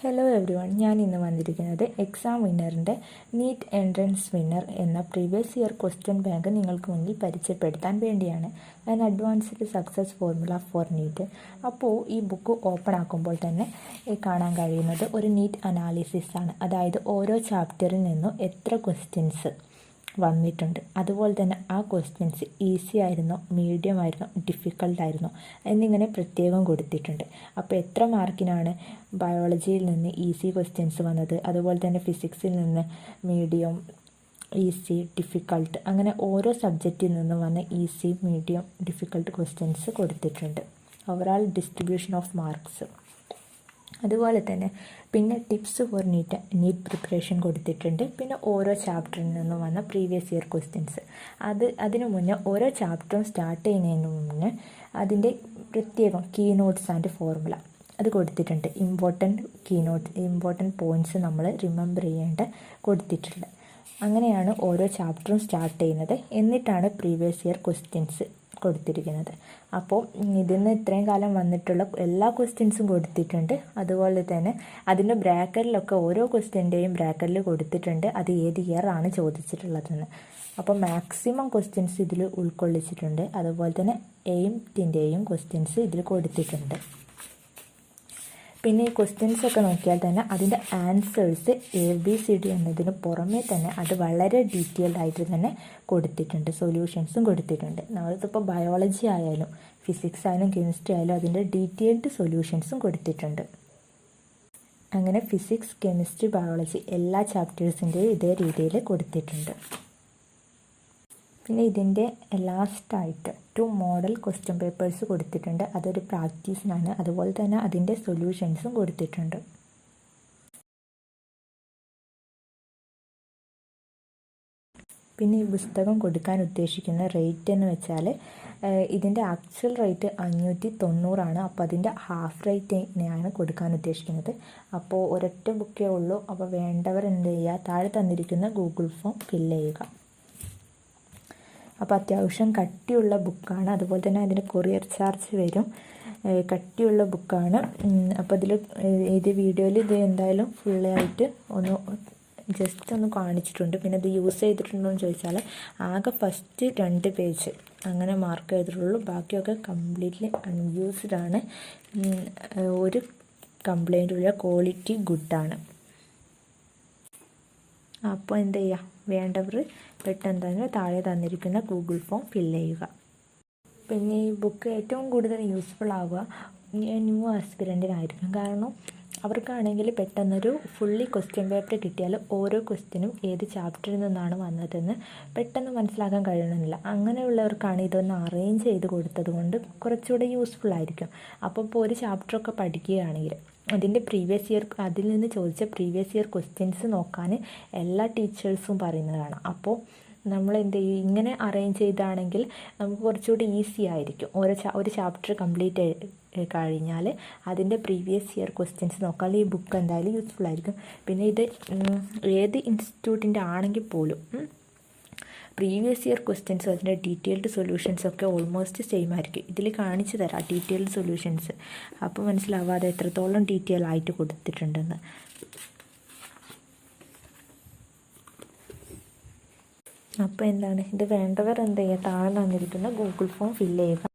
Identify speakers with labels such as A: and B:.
A: Hello every one, ഞാൻ ഇന്ന് വന്നിരിക്കുന്നത് എക്സാം വിന്നറിൻ്റെ നീറ്റ് എൻട്രൻസ് വിന്നർ എന്ന പ്രീവിയസ് ഇയർ ക്വസ്റ്റ്യൻ ബാങ്ക് നിങ്ങൾക്ക് മുന്നിൽ പരിചയപ്പെടുത്താൻ വേണ്ടിയാണ്. An advanced success formula for NEET. അപ്പോൾ ഈ ബുക്ക് ഓപ്പൺ ആക്കുമ്പോൾ തന്നെ കാണാൻ കഴിയുന്നത് ഒരു നീറ്റ് അനാലിസിസ് ആണ്. അതായത് ഓരോ ചാപ്റ്ററിൽ നിന്നും എത്ര ക്വസ്റ്റ്യൻസ് വന്നിട്ടുണ്ട്, അതുപോലെ തന്നെ ആ ക്വസ്റ്റ്യൻസ് ഈസി ആയിരുന്നോ, മീഡിയം ആയിരുന്നോ, ഡിഫിക്കൽട്ടായിരുന്നോ എന്നിങ്ങനെ പ്രത്യേകം കൊടുത്തിട്ടുണ്ട്. അപ്പോൾ എത്ര മാർക്കിനാണ് ബയോളജിയിൽ നിന്ന് ഈസി ക്വസ്റ്റ്യൻസ് വന്നത്, അതുപോലെ തന്നെ ഫിസിക്സിൽ നിന്ന് മീഡിയം, ഈസി, ഡിഫിക്കൾട്ട്, അങ്ങനെ ഓരോ സബ്ജക്റ്റിൽ നിന്നും വന്ന ഈസി, മീഡിയം, ഡിഫിക്കൾട്ട് ക്വസ്റ്റ്യൻസ് കൊടുത്തിട്ടുണ്ട്. Overall distribution of marks. അതുപോലെ തന്നെ പിന്നെ ടിപ്സ് ഫോർ നീറ്റ് പ്രിപ്പറേഷൻ കൊടുത്തിട്ടുണ്ട്. പിന്നെ ഓരോ ചാപ്റ്ററിൽ നിന്നും വന്ന പ്രീവിയസ് ഇയർ ക്വസ്റ്റ്യൻസ്. അതിനു മുന്നേ ഓരോ ചാപ്റ്ററും സ്റ്റാർട്ട് ചെയ്യുന്നതിന് മുന്നേ അതിൻ്റെ പ്രത്യേകം കീ നോട്ട്സ് ആൻഡ് ഫോർമുല അത് കൊടുത്തിട്ടുണ്ട്. ഇമ്പോർട്ടൻറ്റ് പോയിൻറ്റ്സ് നമ്മൾ റിമെമ്പർ ചെയ്യേണ്ട കൊടുത്തിട്ടുണ്ട്. അങ്ങനെയാണ് ഓരോ ചാപ്റ്ററും സ്റ്റാർട്ട് ചെയ്യുന്നത്. എന്നിട്ടാണ് പ്രീവിയസ് ഇയർ ക്വസ്റ്റ്യൻസ് കൊടുത്തിരിക്കുന്നത്. അപ്പോൾ ഇതിന്ന് ഇത്രയും കാലം വന്നിട്ടുള്ള എല്ലാ ക്വസ്റ്റ്യൻസും കൊടുത്തിട്ടുണ്ട്. അതുപോലെ തന്നെ അതിൻ്റെ ബ്രാക്കറ്റിലൊക്കെ ഓരോ ക്വസ്റ്റ്യൻ്റെയും ബ്രാക്കറ്റിൽ കൊടുത്തിട്ടുണ്ട് അത് ഏത് ഇയർ ആണ് ചോദിച്ചിട്ടുള്ളതെന്ന്. അപ്പോൾ മാക്സിമം ക്വസ്റ്റ്യൻസ് ഇതിൽ ഉൾക്കൊള്ളിച്ചിട്ടുണ്ട്. അതുപോലെ തന്നെ എയിംത്തിൻ്റെയും ക്വസ്റ്റ്യൻസ് ഇതിൽ കൊടുത്തിട്ടുണ്ട്. പിന്നെ ഈ ക്വസ്റ്റ്യൻസ് ഒക്കെ നോക്കിയാൽ തന്നെ അതിൻ്റെ ആൻസേഴ്സ് ABCD എന്നതിന് പുറമേ തന്നെ അത് വളരെ ഡീറ്റെയിൽഡ് ആയിട്ട് തന്നെ കൊടുത്തിട്ടുണ്ട്. സൊല്യൂഷൻസും കൊടുത്തിട്ടുണ്ട്. നമ്മളിപ്പോൾ ബയോളജി ആയാലും ഫിസിക്സ് ആയാലും കെമിസ്ട്രി ആയാലും അതിൻ്റെ ഡീറ്റെയിൽഡ് സൊല്യൂഷൻസും കൊടുത്തിട്ടുണ്ട്. അങ്ങനെ ഫിസിക്സ്, കെമിസ്ട്രി, ബയോളജി എല്ലാ ചാപ്റ്റേഴ്സിൻ്റെയും ഇതേ രീതിയിൽ കൊടുത്തിട്ടുണ്ട്. പിന്നെ ഇതിൻ്റെ ലാസ്റ്റായിട്ട് 2 മോഡൽ ക്വസ്റ്റ്യൻ പേപ്പേഴ്സ് കൊടുത്തിട്ടുണ്ട്. അതൊരു പ്രാക്ടീസിനാണ്. അതുപോലെ തന്നെ അതിൻ്റെ സൊല്യൂഷൻസും കൊടുത്തിട്ടുണ്ട്. പിന്നെ ഈ പുസ്തകം കൊടുക്കാൻ ഉദ്ദേശിക്കുന്ന റേറ്റ് എന്ന് വെച്ചാൽ ഇതിൻ്റെ ആക്ച്വൽ റേറ്റ് 590 അപ്പോൾ അതിൻ്റെ ഹാഫ് റേറ്റിനെയാണ് കൊടുക്കാൻ ഉദ്ദേശിക്കുന്നത്. അപ്പോൾ ഒരൊറ്റ ബുക്കേ ഉള്ളൂ. അപ്പോൾ വേണ്ടവർ എന്ത് ചെയ്യുക, താഴെ തന്നിരിക്കുന്ന ഗൂഗിൾ ഫോം ഫില്ല് ചെയ്യുക. അപ്പോൾ അത്യാവശ്യം കട്ടിയുള്ള ബുക്കാണ്. അതുപോലെ തന്നെ അതിന് കൊറിയർ ചാർജ് വരും. കട്ടിയുള്ള ബുക്കാണ്. അപ്പോൾ ഇത് വീഡിയോയിൽ ഇത് എന്തായാലും ഫുള്ളായിട്ട് ജസ്റ്റ് ഒന്ന് കാണിച്ചിട്ടുണ്ട്. പിന്നെ ഇത് യൂസ് ചെയ്തിട്ടുണ്ടോ എന്ന് ചോദിച്ചാൽ ആകെ ഫസ്റ്റ് 2 പേജ് അങ്ങനെ മാർക്ക് ചെയ്തിട്ടുള്ളൂ. ബാക്കിയൊക്കെ കംപ്ലീറ്റ്ലി അൺയൂസ്ഡ് ആണ്. ഒരു കംപ്ലൈൻറ്റുമില്ല. ക്വാളിറ്റി ഗുഡാണ്. അപ്പോൾ എന്ത് ചെയ്യുക, വേണ്ടവർ പെട്ടെന്ന് തന്നെ താഴെ തന്നിരിക്കുന്ന ഗൂഗിൾ ഫോം ഫില്ല് ചെയ്യുക. പിന്നെ ഈ ബുക്ക് ഏറ്റവും കൂടുതൽ യൂസ്ഫുൾ ആവുക ന്യൂ ആസ്പിരൻറ്റിനായിരിക്കും. കാരണം അവർക്കാണെങ്കിൽ പെട്ടെന്നൊരു ഫുള്ളി ക്വസ്റ്റ്യൻ പേപ്പർ കിട്ടിയാൽ ഓരോ ക്വസ്റ്റ്യനും ഏത് ചാപ്റ്ററിൽ നിന്നാണ് വന്നതെന്ന് പെട്ടെന്ന് മനസ്സിലാക്കാൻ കഴിയണമെന്നില്ല. അങ്ങനെയുള്ളവർക്കാണ് ഇതൊന്ന് അറേഞ്ച് ചെയ്ത് കൊടുത്തത് കൊണ്ട് കുറച്ചുകൂടെ യൂസ്ഫുൾ ആയിരിക്കും. അപ്പോൾ ഇപ്പോൾ ഒരു ചാപ്റ്ററൊക്കെ പഠിക്കുകയാണെങ്കിൽ അതിൽ നിന്ന് ചോദിച്ച പ്രീവിയസ് ഇയർ ക്വസ്റ്റ്യൻസ് നോക്കാൻ എല്ലാ ടീച്ചേഴ്സും പറയുന്നതാണ്. അപ്പോൾ നമ്മൾ എന്ത് ചെയ്യും, ഇങ്ങനെ അറേഞ്ച് ചെയ്താണെങ്കിൽ നമുക്ക് കുറച്ചുകൂടി ഈസി ആയിരിക്കും. ഒരു ചാപ്റ്റർ കംപ്ലീറ്റ് കഴിഞ്ഞാൽ അതിൻ്റെ പ്രീവിയസ് ഇയർ ക്വസ്റ്റ്യൻസ് നോക്കാൻ ഈ ബുക്ക് എന്തായാലും യൂസ്ഫുൾ ആയിരിക്കും. പിന്നെ ഇത് ഏത് ഇൻസ്റ്റിറ്റ്യൂട്ടിൻ്റെ ആണെങ്കിൽ പോലും പ്രീവിയസ് ഇയർ ക്വസ്റ്റ്യൻസും അതിൻ്റെ ഡീറ്റെയിൽഡ് സൊല്യൂഷൻസൊക്കെ ഓൾമോസ്റ്റ് സെയിം ആയിരിക്കും. ഇതിൽ കാണിച്ചു തരാം ഡീറ്റെയിൽഡ് സൊല്യൂഷൻസ്. അപ്പോൾ മനസ്സിലാവാതെ എത്രത്തോളം ഡീറ്റെയിൽ ആയിട്ട് കൊടുത്തിട്ടുണ്ടെന്ന്. അപ്പോൾ എന്താണ്, ഇത് വേണ്ടവർ എന്ത് ചെയ്യുക, താഴെ തന്നിരിക്കുന്ന ഗൂഗിൾ ഫോം ഫില്ല് ചെയ്യുക.